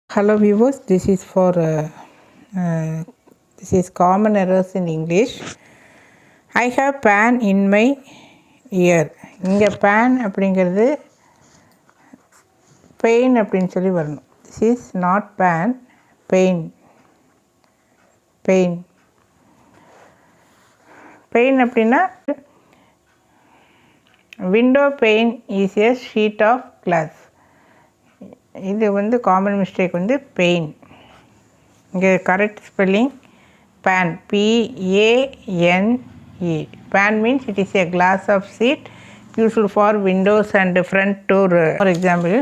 Hello viewers, this is common errors in English. I have pan in my ear. இங்கே pan அப்படிங்கிறது pain அப்படின்னு சொல்லி வரணும். This is not pan, pain. Pain அப்படின்னா window pane is a sheet of glass. இது வந்து common mistake வந்து pain. இங்கே correct spelling pan, P-A-N-E. Pan means it is a glass of sheet used for windows and front door. For example,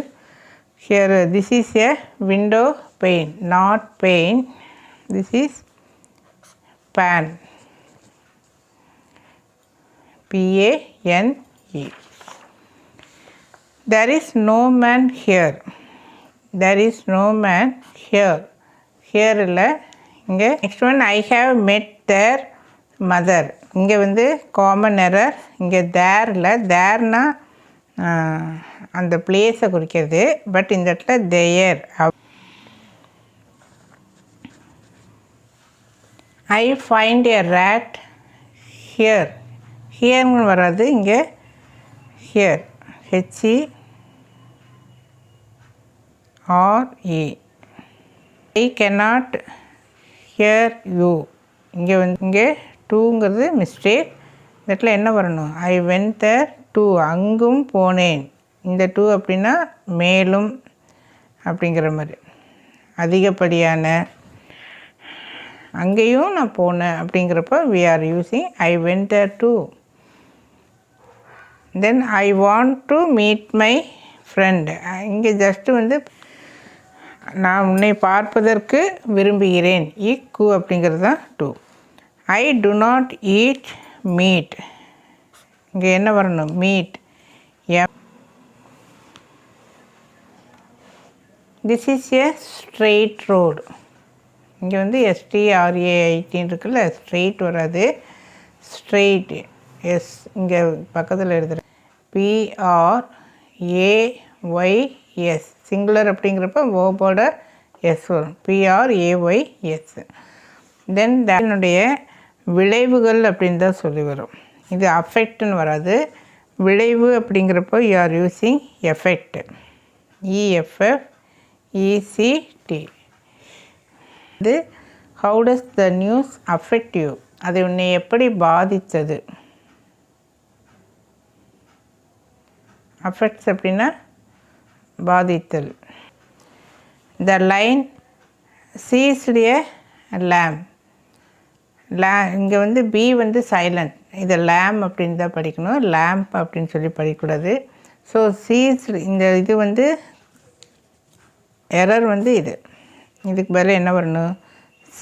here this is a window pane, not pane. This is pan, P-A-N-E. There is no man here. There is no man here. Here இல்லை இங்கே next one I have மெட் தேர் mother. இங்கே வந்து common error. இங்கே தேர் இல்லை, தேர்னா அந்த பிளேஸை குறிக்கிறது. பட் இந்த இடத்துல there. I find a rate here. ஹியர்னு வராது, இங்கே here, H-E-R-E. I cannot hear you. இங்கே வந்து இங்கே டூங்கிறது மிஸ்டேக். இந்த இடத்துல என்ன வரணும்? ஐ வென்ட் தேர் டூ, அங்கும் போனேன். இந்த டூ அப்படின்னா மேலும் அப்படிங்கிற மாதிரி, அதிகப்படியான. அங்கேயும் நான் போனேன் அப்படிங்கிறப்ப we are using I went there too. Then I want to meet my friend. இங்கே ஜஸ்ட்டு வந்து நான் உன்னை பார்ப்பதற்கு விரும்புகிறேன். ஈக்கு அப்படிங்கிறது தான் do. I do not eat meat. இங்கே என்ன வரணும்? Meat. This is a straight road. இங்கே வந்து STRAIT இருக்குல்ல, ஸ்ட்ரெயிட் வராது, ஸ்ட்ரெயிட். எஸ் இங்கே பக்கத்தில் எழுதுகிறேன். PRAYS. சிங்குலர் அப்படிங்கிறப்ப வேர்போட எஸ் வரும், PRAYS. தென் அதனுடைய விளைவுகள் அப்படின்னு தான் சொல்லி வரும். இது அஃபெக்ட்னு வராது. விளைவு அப்படிங்கிறப்போ you are using effect, EFFECT. இது how does the news affect you? அது உன்னை எப்படி பாதித்தது? அஃபெக்ட்ஸ் அப்படின்னா பாதித்தல். த லைன் சீஸ்ட் எ லேம். இங்கே வந்து பி வந்து சைலண்ட், இதை லேம் அப்படின்னு தான் படிக்கணும், லேம்ப் அப்படின்னு சொல்லி படிக்கக்கூடாது. ஸோ சீஸ்டு, இந்த இது வந்து எரர் வந்து இதுக்கு பதில் என்ன வரணும்?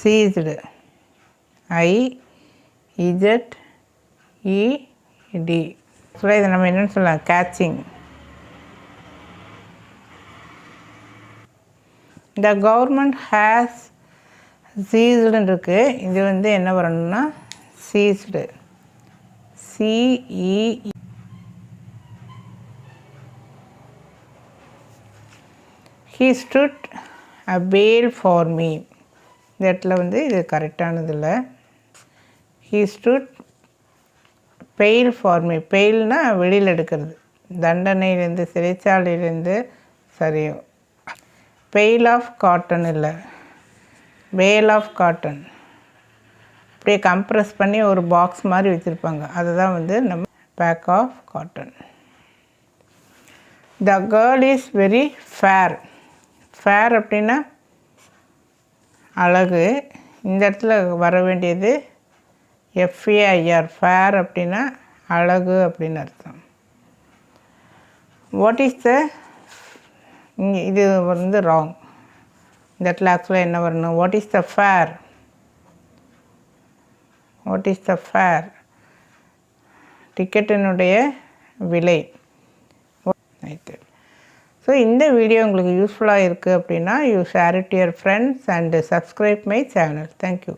Seized, IZED. ஸோ இதை நம்ம என்னென்னு சொல்லலாம்? கேட்சிங். த கவர்மெண்ட் ஹேஸ் சீஸ்டுன்னு இருக்குது. இது வந்து என்ன வரணும்னா seized, CE. He stood a bail for me. இந்த இடத்துல வந்து இது கரெக்டானதில்ல. He stood bail for me. பெயில்னா வெளியில் எடுக்கிறது, தண்டனையிலேருந்து, சிறைச்சாலையிலேருந்து. சரி, பெயில் ஆஃப் காட்டன் இல்லை, பேல் ஆஃப் காட்டன். அப்படியே கம்ப்ரெஸ் பண்ணி ஒரு பாக்ஸ் மாதிரி வச்சுருப்பாங்க, அதுதான் வந்து நம்ம bag of cotton. The girl is very fair. Fair அப்படின்னா அழகு. இந்த இடத்துல வர வேண்டியது FAIR. ஃபேர் அப்படின்னா அழகு அப்படின்னு அர்த்தம். வாட் இஸ் த, இது வந்து ராங். இந்த இடத்துல ஆக்சுவலாக என்ன வரணும்? What is the fare? What is the fare? டிக்கெட்டினுடைய விலை. ரைட்டு. ஸோ இந்த வீடியோ உங்களுக்கு யூஸ்ஃபுல்லாக இருக்குது அப்படின்னா you share it to your friends and subscribe my channel. Thank you.